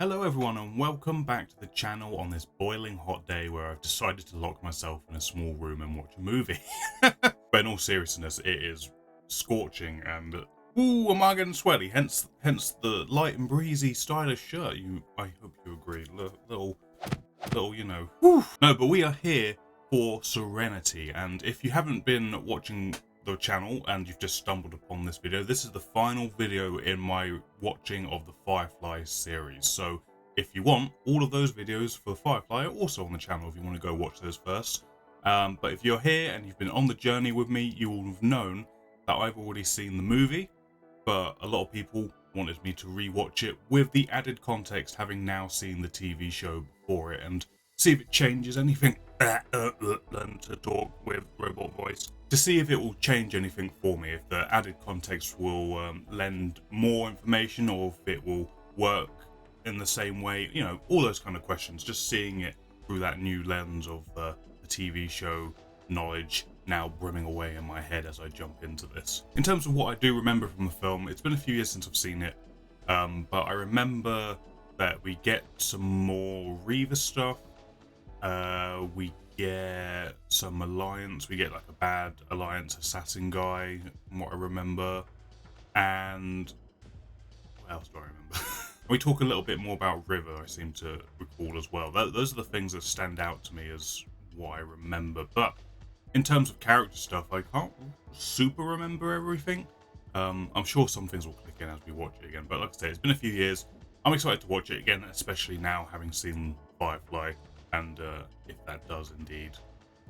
Hello everyone and welcome back to the channel on this boiling hot day where I've decided to lock myself in a small room and watch a movie. But in all seriousness, it is scorching and ooh, am I getting sweaty? Hence the light and breezy stylish shirt. I hope you agree. Little, you know. Whew. No, but we are here for Serenity, and if you haven't been watching the channel and you've just stumbled upon this video, this is the final video in my watching of the Firefly series. So if you want, all of those videos for the Firefly are also on the channel if you want to go watch those first. But if you're here and you've been on the journey with me, you will have known that I've already seen the movie, but a lot of people wanted me to rewatch it with the added context, having now seen the TV show before it, and see if it changes anything. Learn to talk with robot voice. To see if it will change anything for me, if the added context will lend more information, or if it will work in the same way, you know, all those kind of questions. Just seeing it through that new lens of the TV show knowledge now brimming away in my head as I jump into this. In terms of what I do remember from the film, it's been a few years since I've seen it, but I remember that we get some more Reaver stuff. We get some alliance. We get like a bad alliance assassin guy, from what I remember. And what else do I remember? We talk a little bit more about River, I seem to recall as well. Those are the things that stand out to me as what I remember. But in terms of character stuff, I can't super remember everything. I'm sure some things will click in as we watch it again. But like I say, it's been a few years. I'm excited to watch it again, especially now having seen Firefly. And if that does indeed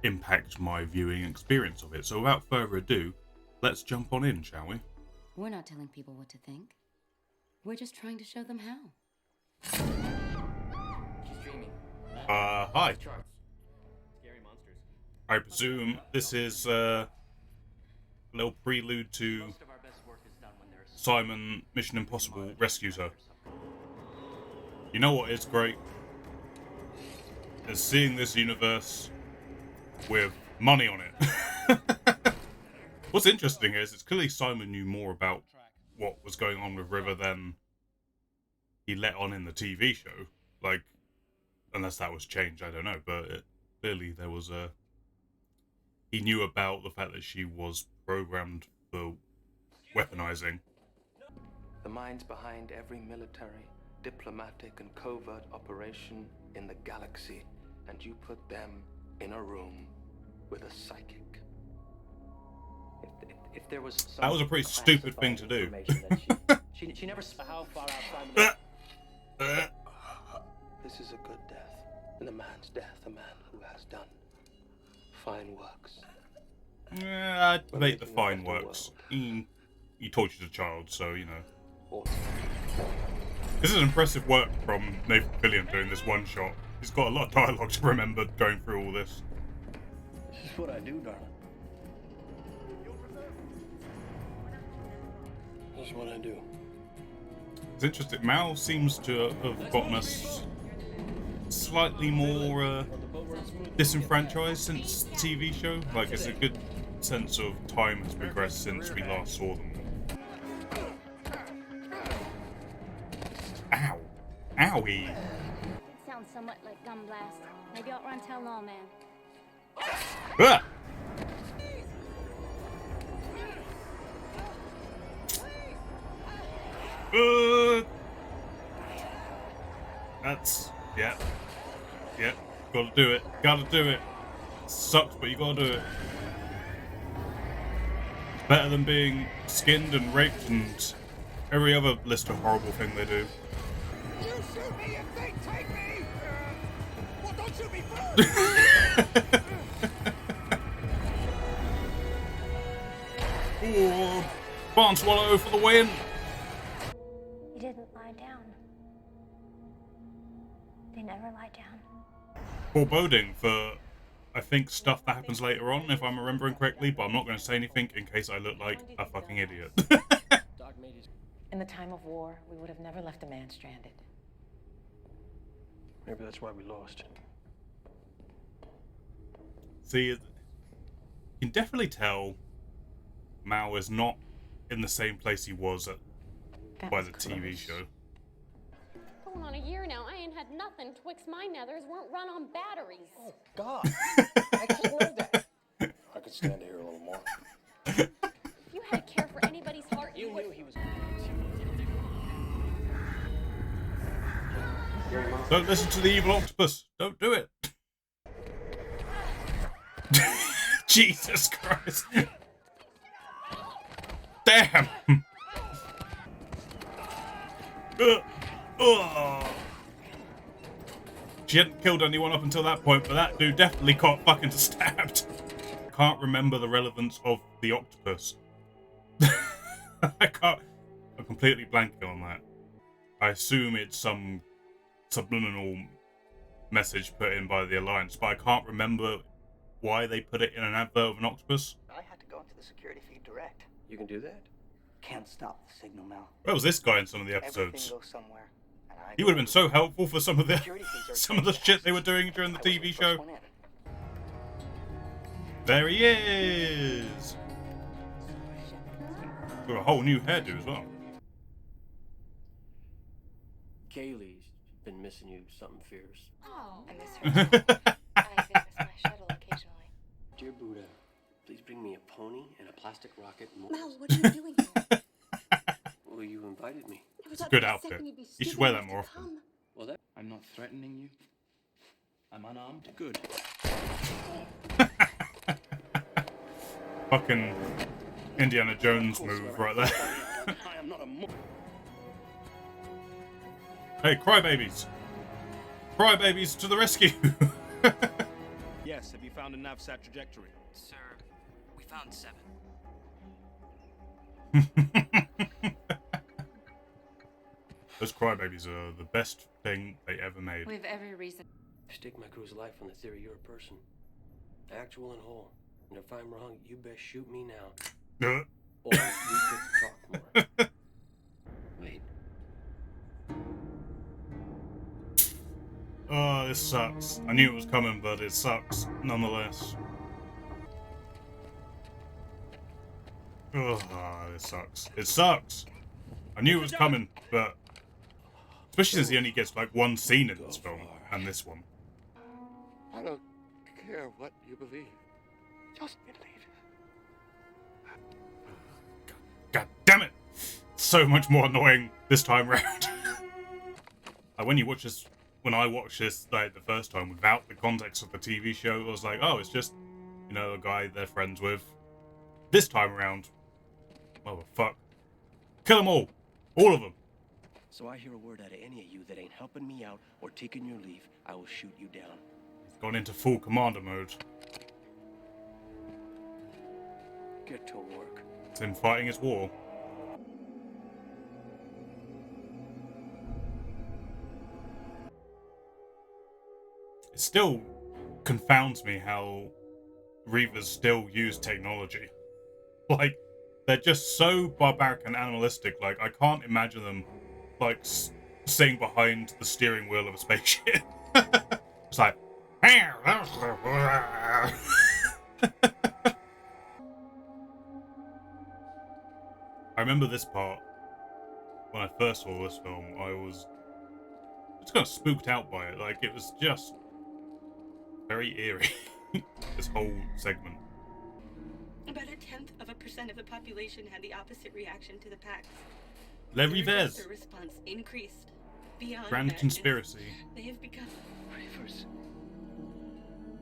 impact my viewing experience of it. So without further ado, let's jump on in, shall we? We're not telling people what to think. We're just trying to show them how. She's dreaming. Hi. Charts. Scary monsters. I presume this is a little prelude to Most of our best work is done when there's Simon Mission Impossible rescues her. You know what is great? Is seeing this universe with money on it. What's interesting is it's clearly Simon knew more about what was going on with River than he let on in the TV show. Like, unless that was changed, I don't know. But clearly there was he knew about the fact that she was programmed for weaponizing. The minds behind every military, diplomatic, and covert operation in the galaxy, and you put them in a room with a psychic. if there was some That was a pretty stupid thing to do. she never how far outside This is a good death, and a man's death, a man who has done fine works. I'd debate the fine works. He tortured a child, so, you know. Awesome. This is impressive work from Nathan Fillion doing this one shot. He's got a lot of dialogue to remember going through all this. This is what I do, darling. This is what I do. It's interesting. Mal seems to have gotten us slightly more disenfranchised since the TV show. Like, it's a good sense of time has progressed since we last saw them. Ow. Owie. It sounds somewhat like gun blast. Maybe I'll run tell lawman. Ah! That's yeah, gotta do it. Sucks, but you gotta do it. It's better than being skinned and raped and every other list of horrible thing they do. You shoot me if they take me! Well, don't shoot me first! Ooh, barn swallow for the win! You didn't lie down. They never lie down. Foreboding for, I think, stuff that happens later on, if I'm remembering correctly, but I'm not going to say anything in case I look like a fucking idiot. In the time of war, we would have never left a man stranded. Maybe that's why we lost. See, you can definitely tell Mao is not in the same place he was by the TV show. Going on a year had nothing twixt my nethers weren't run on batteries. Oh, God. I didn't know that. I could stand to hear a little more. If you had a care for anybody's heart, You would... knew he was. Don't listen to the evil octopus. Don't do it. Jesus Christ. Damn. She hadn't killed anyone up until that point, but that dude definitely got fucking stabbed. Can't remember the relevance of the octopus. I'm completely blanking on that. I assume it's some subliminal message put in by the Alliance, but I can't remember why they put it in an advert of an octopus. I had to go into the security feed direct. You can do that? Can't stop the signal, Mel. Where was this guy in some of the Everything episodes? goes somewhere. And I He would have been so helpful for some of the Security feeds are some of the shit they were doing during the I was TV first show. one in. There he is! With a whole new hairdo as well. Kaylee's been missing you something fierce. Oh. I miss her. I think miss my shuttle occasionally. Dear Buddha, please bring me a pony and a plastic rocket. Mel, what are you doing here? Well, you invited me. It's a good outfit. You should wear that more often. Well, that I'm not threatening you. I'm unarmed. Good. Fucking Indiana Jones move right there. I am not a Hey, crybabies! Crybabies to the rescue! Yes, have you found a NavSat trajectory? Sir, we found 7. Those crybabies are the best thing they ever made. We have every reason. Stake my crew's life on the theory you're a person, actual and whole. And if I'm wrong, you best shoot me now, or we could talk more. Wait. Oh, this sucks. I knew it was coming, but it sucks nonetheless. Oh, this sucks. It sucks. I knew it was coming, but especially since he only gets like one scene in this film and this one. I don't care what you believe. Just believe. God damn it! So much more annoying this time round. Like when I watched this like the first time without the context of the TV show, I was like, oh, it's just, you know, a guy they're friends with. This time around, motherfuck. Kill them all. All of them. So I hear a word out of any of you that ain't helping me out or taking your leave, I will shoot you down. He's gone into full commander mode. Get to work. It's him fighting his war. It still confounds me how Reavers still use technology. Like, they're just so barbaric and animalistic. Like, I can't imagine them, like, sitting behind the steering wheel of a spaceship. It's like... I remember this part. When I first saw this film, I was just kind of spooked out by it. Like, it was just very eerie. This whole segment. About 0.1% of the population had the opposite reaction to the packs. Les Their Rivers. response increased beyond Grand madness. conspiracy. They have become Reavers.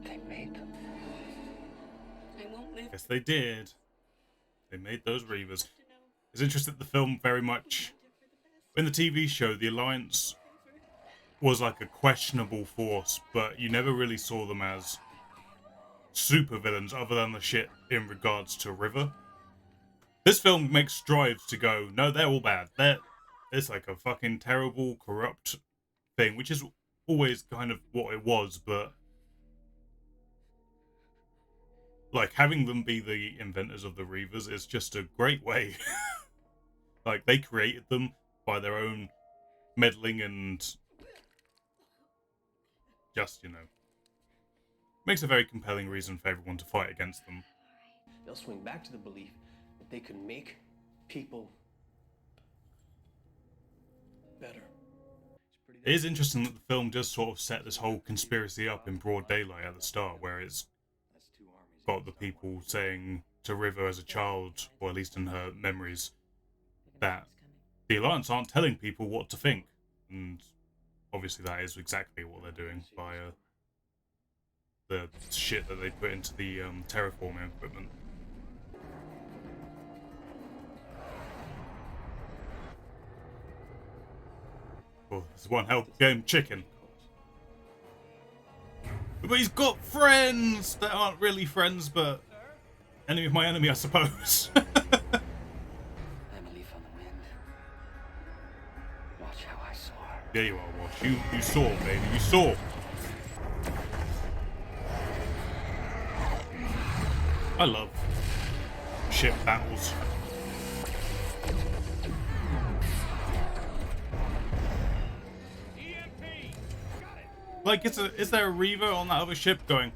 They made them. I won't live Yes, they did. They made those Reavers. to know It's interesting that the film very much... In the TV show, the Alliance was like a questionable force, but you never really saw them as supervillains other than the shit in regards to River. This film makes strides to go, no, they're all bad. It's like a fucking terrible, corrupt thing, which is always kind of what it was, but like having them be the inventors of the Reavers is just a great way. Like they created them by their own meddling and just, you know, makes a very compelling reason for everyone to fight against them. They'll swing back to the belief that they can make people better. It is interesting that the film does sort of set this whole conspiracy up in broad daylight at the start, where it's got the people saying to River as a child, or at least in her memories, that the Alliance aren't telling people what to think. And obviously that is exactly what they're doing via the shit that they put into the terraforming equipment. Oh, there's one hell game chicken. But he's got friends that aren't really friends, but enemy of my enemy, I suppose. I'm a leaf on the wind. Watch how I soar. There you are, Wash. You saw, baby. You saw. I love ship battles. Like, is there a Reaver on that other ship going,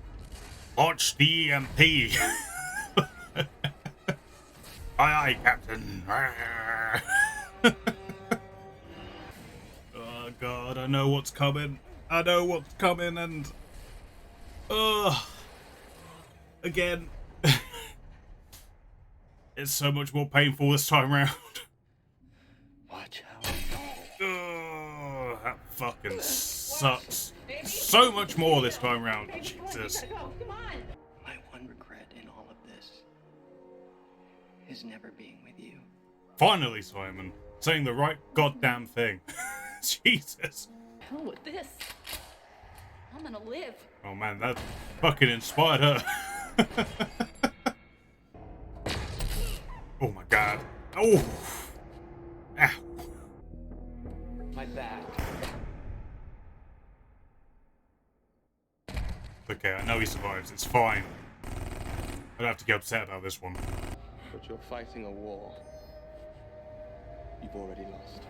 "Launch the EMP"? Aye, aye, Captain. Oh God, I know what's coming. I know what's coming, and again, it's so much more painful this time round. Watch how I soar. Oh, that fucking sucks. So much more this time round. Jesus. My one regret in all of this is never being with you. Finally, Simon, saying the right goddamn thing. Jesus. Hell with this. I'm gonna live. Oh man, that fucking inspired her. Oh my God. Oh. Ow. My back. Okay, I know he survives. It's fine. I don't have to get upset about this one. But you're fighting a war you've already lost.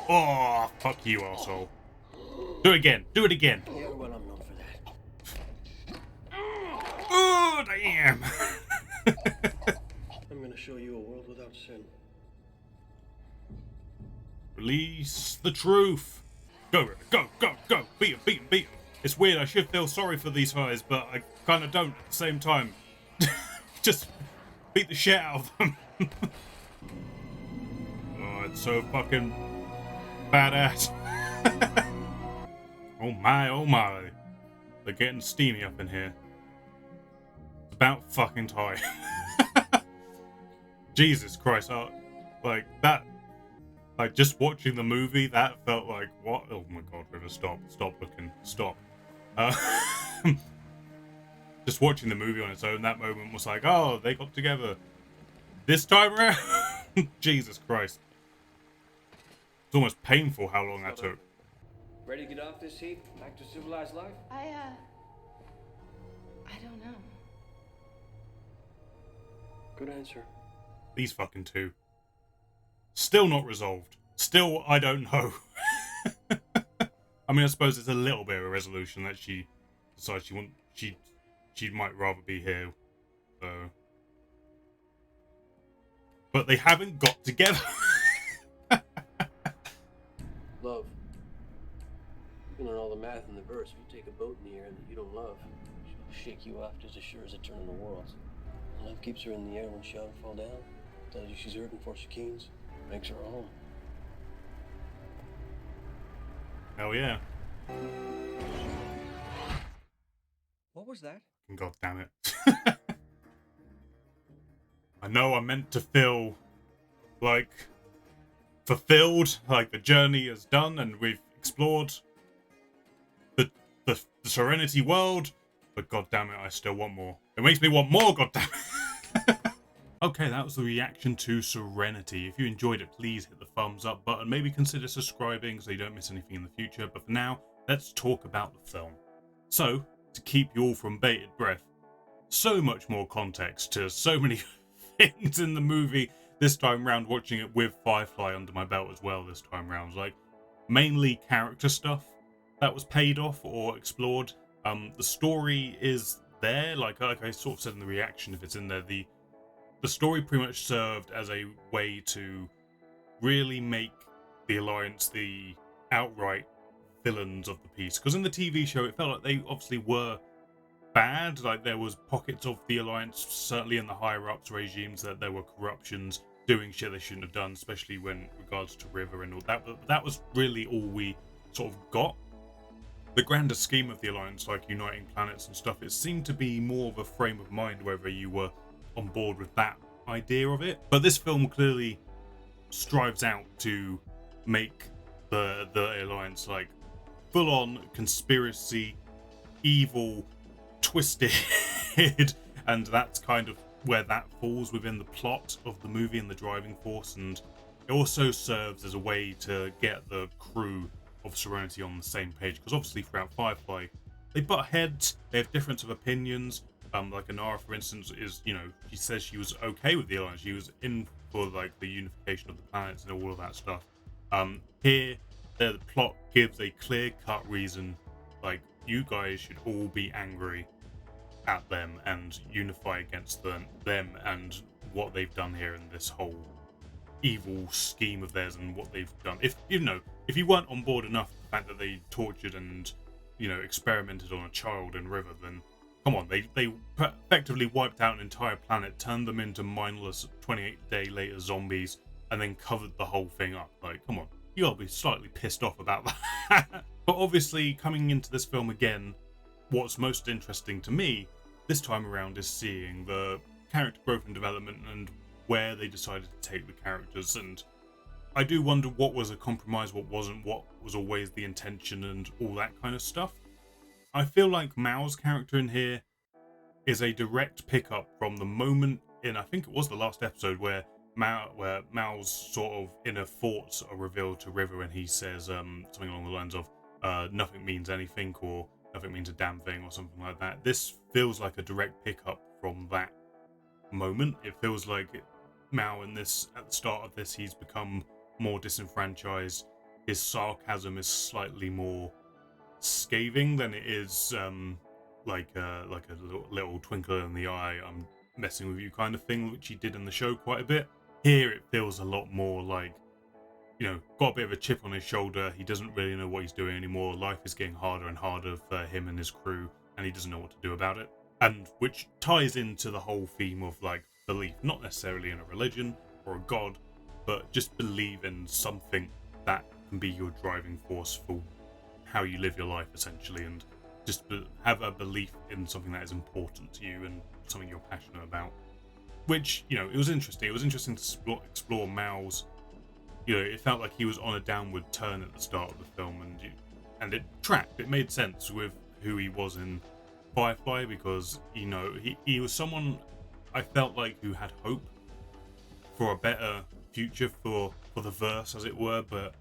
Oh, fuck you, arsehole. Do it again. Do it again. Yeah, well, I'm known for that. Oh, damn. I'm gonna show you a world without sin. Release the truth. Go, River. Go, go, go. Beat him, beat him, beat him. It's weird. I should feel sorry for these guys, but I kind of don't at the same time. Just beat the shit out of them. Oh, it's so fucking badass. Oh my, oh my. They're getting steamy up in here. It's about fucking time. Jesus Christ. Like, that... Like, just watching the movie, that felt like, what? Oh my God, River, stop. Stop looking. Stop. Just watching the movie on its own, that moment was like, oh, they got together. This time around? Jesus Christ. It's almost painful how long that took. Ready to get off this heat? Back to civilized life? I don't know. Good answer. These fucking two. Still not resolved. Still, I don't know. I mean, I suppose it's a little bit of a resolution that she decides she might rather be here. So, but they haven't got together. Love. You can learn all the math in the verse. If you take a boat in the air that you don't love, she'll shake you off just as sure as a turn in the world. Love keeps her in the air when she ought to fall down. Tells you she's hurting before she keens. Makes her home. Hell yeah. What was that? God damn it. I know I'm meant to feel like fulfilled, like the journey is done and we've explored the Serenity world, but god damn it, I still want more. It makes me want more, god damn it. Okay, that was the reaction to Serenity. If you enjoyed it, please hit the thumbs up button. Maybe consider subscribing so you don't miss anything in the future. But for now, let's talk about the film. So, to keep you all from bated breath, so much more context to so many things in the movie this time round, watching it with Firefly under my belt as well this time round. Like, mainly character stuff that was paid off or explored. The story is there, like I sort of said in the reaction, if it's in there, the story pretty much served as a way to really make the Alliance the outright villains of the piece. Because in the TV show, it felt like they obviously were bad. Like, there was pockets of the Alliance, certainly in the higher ups regimes, that there were corruptions, doing shit they shouldn't have done, especially when regards to River and all that. But that was really all we sort of got. The grander scheme of the Alliance, like uniting planets and stuff, it seemed to be more of a frame of mind whether you were on board with that idea of it. But this film clearly strives out to make the Alliance like full-on conspiracy, evil, twisted, and that's kind of where that falls within the plot of the movie and the driving force. And it also serves as a way to get the crew of Serenity on the same page, because obviously throughout Firefly they butt heads, they have difference of opinions. Like Anara, for instance, is, you know, she says she was okay with the Alliance, she was in for like the unification of the planets and all of that stuff. Here the plot gives a clear-cut reason, like, you guys should all be angry at them and unify against them and what they've done here in this whole evil scheme of theirs and what they've done. If you weren't on board enough with the fact that they tortured and, you know, experimented on a child in River, then come on, they effectively wiped out an entire planet, turned them into mindless 28-day later zombies, and then covered the whole thing up. Like, come on, you gotta be slightly pissed off about that. But obviously, coming into this film again, what's most interesting to me this time around is seeing the character growth and development and where they decided to take the characters. And I do wonder what was a compromise, what wasn't, what was always the intention, and all that kind of stuff. I feel like Mao's character in here is a direct pickup from the moment in, I think it was the last episode, where Mao's sort of inner thoughts are revealed to River, and he says something along the lines of nothing means anything, or nothing means a damn thing, or something like that. This feels like a direct pickup from that moment. It feels like Mao in this, at the start of this, he's become more disenfranchised. His sarcasm is slightly more scathing than it is like a little twinkle in the eye, I'm messing with you kind of thing, which he did in the show quite a bit. Here it feels a lot more like, you know, got a bit of a chip on his shoulder. He doesn't really know what he's doing anymore. Life is getting harder and harder for him and his crew, and he doesn't know what to do about it. And which ties into the whole theme of like belief, not necessarily in a religion or a god, but just believe in something that can be your driving force for how you live your life, essentially, and just have a belief in something that is important to you and something you're passionate about. Which, you know, it was interesting. It was interesting to explore Mao's, you know, it felt like he was on a downward turn at the start of the film, and it tracked. It made sense with who he was in Firefly, because, you know, he was someone I felt like who had hope for a better future for the verse, as it were, but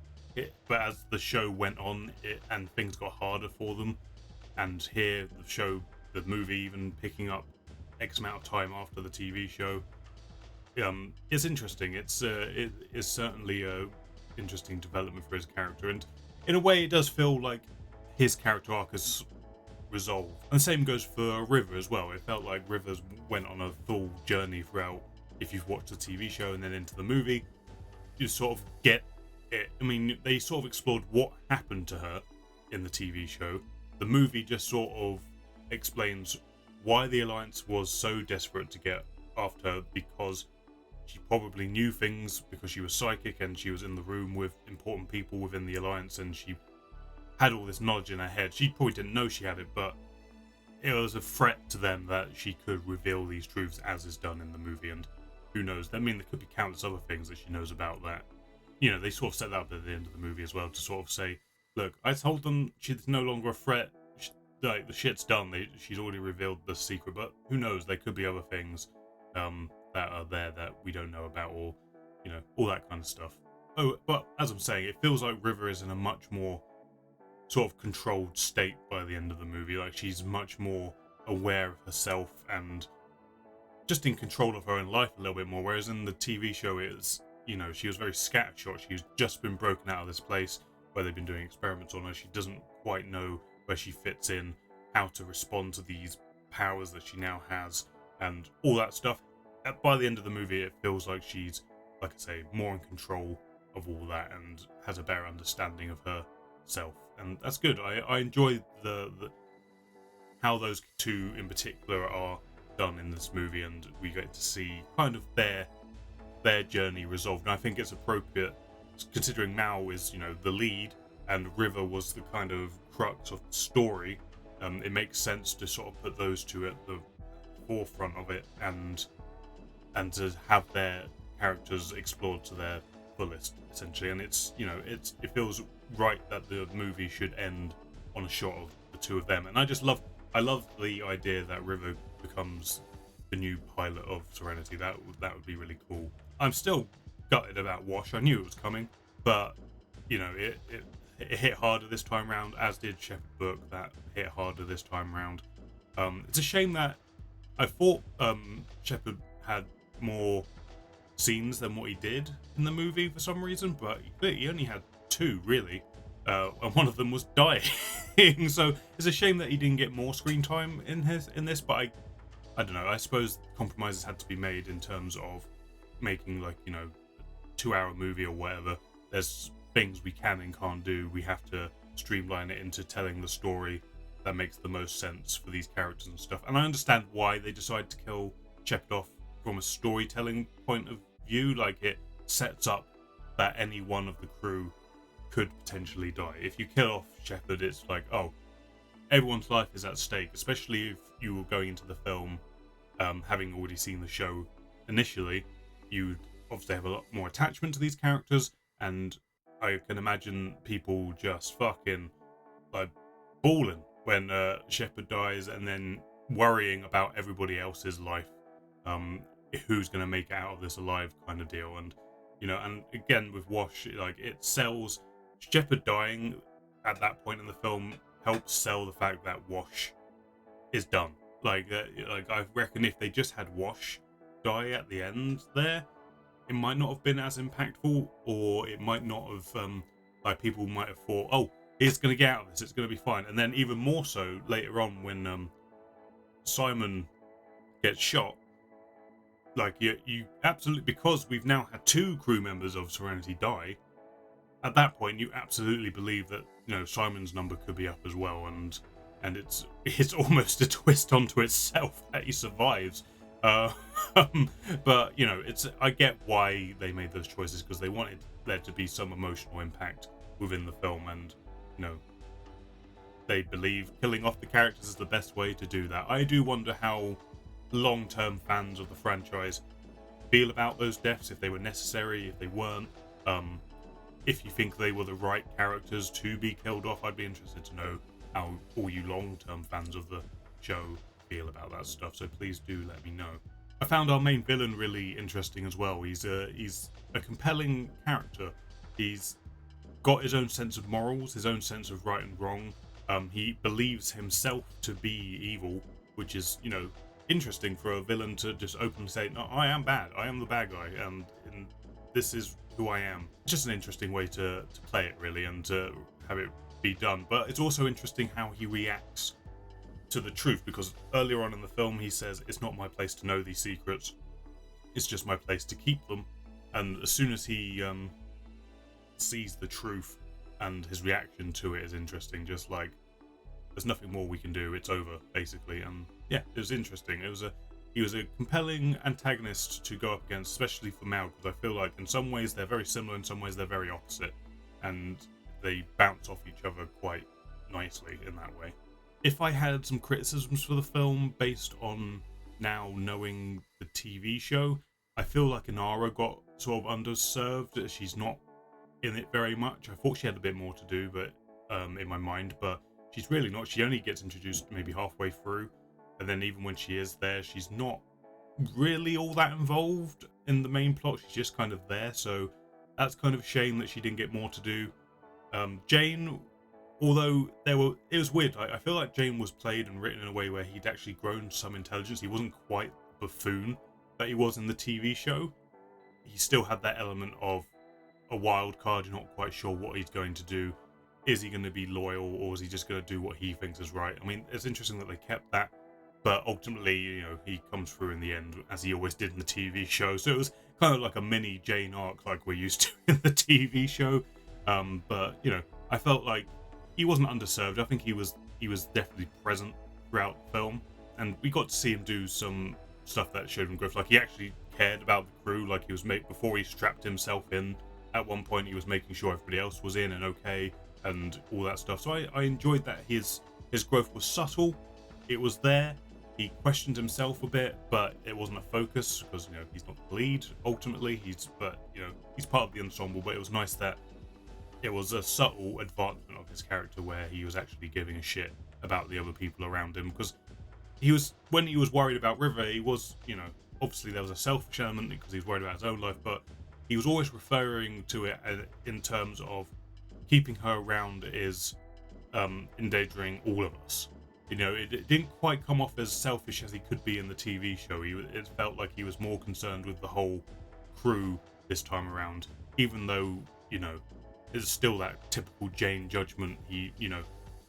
as the show went on, and things got harder for them, and here the movie even picking up X amount of time after the TV show, it's interesting. It is certainly a interesting development for his character, and in a way it does feel like his character arc is resolved. And the same goes for River as well. It felt like River went on a full journey throughout. If you've watched the TV show and then into the movie, you sort of get it. I mean, they sort of explored what happened to her in the TV show. The movie just sort of explains why the Alliance was so desperate to get after her, because she probably knew things, because she was psychic and she was in the room with important people within the Alliance, and she had all this knowledge in her head. She probably didn't know she had it, but it was a threat to them that she could reveal these truths, as is done in the movie. And who knows? I mean, there could be countless other things that she knows about that. You know, they sort of set that up at the end of the movie as well, to sort of say, look, I told them she's no longer a threat. Like, the shit's done. She's already revealed the secret, but who knows? There could be other things that are there that we don't know about, or, you know, all that kind of stuff. Oh, but as I'm saying, it feels like River is in a much more sort of controlled state by the end of the movie. Like, she's much more aware of herself and just in control of her own life a little bit more, whereas in the TV show it's, you know, she was very scattershot. She's just been broken out of this place where they've been doing experiments on her. She doesn't quite know where she fits in, how to respond to these powers that she now has, and all that stuff. By the end of the movie, it feels like she's, like I say, more in control of all that and has a better understanding of her itself, and that's good. I enjoy the how those two in particular are done in this movie, and we get to see kind of their journey resolved. And I think it's appropriate, considering Mao is, you know, the lead and River was the kind of crux of the story. It makes sense to sort of put those two at the forefront of it, and to have their characters explored to their fullest, essentially. And it's, you know, it feels right that the movie should end on a shot of the two of them. And I love the idea that River becomes the new pilot of Serenity. That would be really cool. I'm still gutted about Wash. I knew it was coming, but you know, it hit harder this time round, as did Shepherd Book. That hit harder this time round. It's a shame that I thought Shepherd had more scenes than what he did in the movie for some reason, but he only had 2 really, and one of them was dying. So it's a shame that he didn't get more screen time in this. But I don't know. I suppose compromises had to be made in terms of making, like, you know, a 2-hour movie or whatever. There's things we can and can't do. We have to streamline it into telling the story that makes the most sense for these characters and stuff. And I understand why they decided to kill Shepherd off from a storytelling point of view. Like, it sets up that any one of the crew could potentially die. If you kill off Shepherd, it's like, oh, everyone's life is at stake, especially if you were going into the film having already seen the show initially. You'd obviously have a lot more attachment to these characters, and I can imagine people just fucking like bawling when Shepherd dies, and then worrying about everybody else's life, who's going to make it out of this alive, kind of deal. And you know, and again with Wash, like, it sells Shepherd dying at that point in the film helps sell the fact that Wash is done. Like I reckon if they just had Wash die at the end there, it might not have been as impactful, or it might not have like, people might have thought, oh, he's gonna get out of this, it's gonna be fine. And then even more so later on when Simon gets shot, like, you absolutely, because we've now had 2 crew members of Serenity die, at that point you absolutely believe that, you know, Simon's number could be up as well, and it's almost a twist onto itself that he survives. But you know, I get why they made those choices, because they wanted there to be some emotional impact within the film, and you know, they believe killing off the characters is the best way to do that. I do wonder how long-term fans of the franchise feel about those deaths, if they were necessary, if they weren't, if you think they were the right characters to be killed off. I'd be interested to know how all you long-term fans of the show feel about that stuff, so please do let me know. I found our main villain really interesting as well. He's a compelling character. He's got his own sense of morals, his own sense of right and wrong. He believes himself to be evil, which is, you know, interesting for a villain to just openly say, no, I am bad, I am the bad guy, and this is who I am. It's just an interesting way to play it, really, and to have it be done. But it's also interesting how he reacts to the truth, because earlier on in the film he says, it's not my place to know these secrets, it's just my place to keep them. And as soon as he sees the truth, and his reaction to it is interesting, just like, there's nothing more we can do, it's over, basically. And yeah, it was interesting. He was a compelling antagonist to go up against, especially for Mao, because I feel like in some ways they're very similar, in some ways they're very opposite, and they bounce off each other quite nicely in that way. If I had some criticisms for the film based on now knowing the TV show, I feel like Inara got sort of underserved. She's not in it very much. I thought she had a bit more to do, but in my mind, but she's really not. She only gets introduced maybe halfway through, and then even when she is there, she's not really all that involved in the main plot. She's just kind of there, so that's kind of a shame that she didn't get more to do. Jane, although it was weird. I feel like Jane was played and written in a way where he'd actually grown some intelligence. He wasn't quite the buffoon that he was in the TV show. He still had that element of a wild card. You're not quite sure what he's going to do. Is he going to be loyal, or is he just going to do what he thinks is right? I mean, it's interesting that they kept that, but ultimately, you know, he comes through in the end, as he always did in the TV show. So it was kind of like a mini Jane arc, like we're used to in the TV show. But you know, I felt like he wasn't underserved. I think he was definitely present throughout the film, and we got to see him do some stuff that showed him growth. Like he actually cared about the crew. Like he was before he strapped himself in. At one point, he was making sure everybody else was in and okay, and all that stuff. So I enjoyed that his growth was subtle. It was there. He questioned himself a bit, but it wasn't a focus because he's not the lead ultimately. He's part of the ensemble. But it was nice that it was a subtle advancement of his character where he was actually giving a shit about the other people around him, because when he was worried about River, he was obviously there was a selfish element because he was worried about his own life, but he was always referring to it in terms of keeping her around is endangering all of us. It didn't quite come off as selfish as he could be in the TV show. It felt like he was more concerned with the whole crew this time around, even though it's still that typical Jane judgment.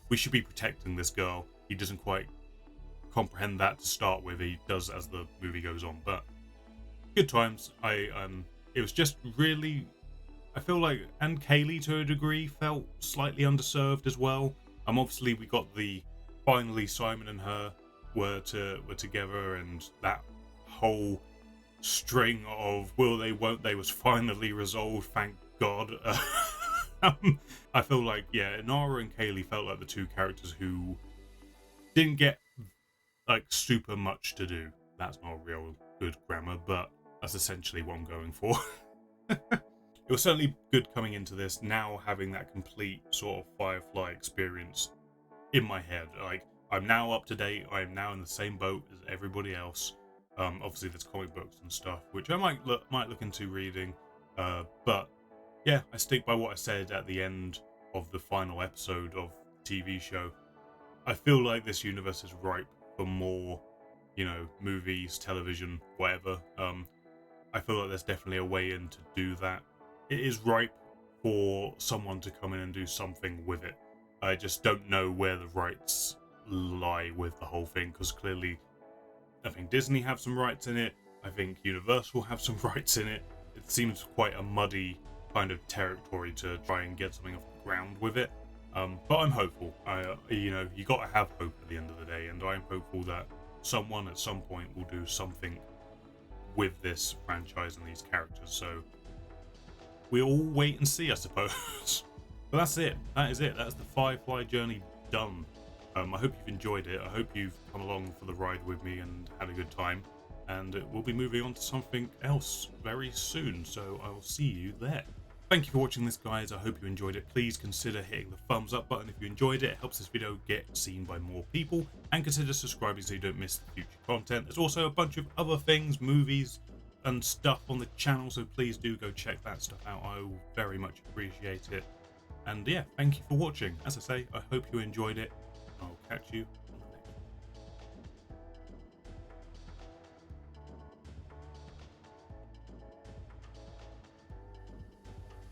We should be protecting this girl. He doesn't quite comprehend that to start with. He does as the movie goes on, but good times. It was just really, I feel like, and Kaylee to a degree felt slightly underserved as well. Obviously we got finally Simon and her were together, and that whole string of will they won't they was finally resolved, thank God. I feel like Nara and Kaylee felt like the two characters who didn't get like super much to do. That's not real good grammar, but that's essentially what I'm going for. It was certainly good coming into this, now having that complete sort of Firefly experience in my head. Like, I'm now up to date. I am now in the same boat as everybody else. Obviously there's comic books and stuff which I might look into reading, but yeah, I stick by what I said at the end of the final episode of the TV show. I feel like this universe is ripe for more, movies, television, whatever. I feel like there's definitely a way in to do that. It is ripe for someone to come in and do something with it. I just don't know where the rights lie with the whole thing, because clearly I think Disney have some rights in it. I think Universal have some rights in it. It seems quite a muddy kind of territory to try and get something off the ground with it. But I'm hopeful. You got to have hope at the end of the day, and I'm hopeful that someone at some point will do something with this franchise and these characters. So we'll all wait and see, I suppose. But that's it. That is it. That's the Firefly journey done. I hope you've enjoyed it. I hope you've come along for the ride with me and had a good time. And we'll be moving on to something else very soon. So I will see you there. Thank you for watching this, guys. I hope you enjoyed it. Please consider hitting the thumbs up button if you enjoyed it. It helps this video get seen by more people. And consider subscribing so you don't miss the future content. There's also a bunch of other things, movies and stuff on the channel. So please do go check that stuff out. I will very much appreciate it. And yeah, thank you for watching. As I say, I hope you enjoyed it. I'll catch you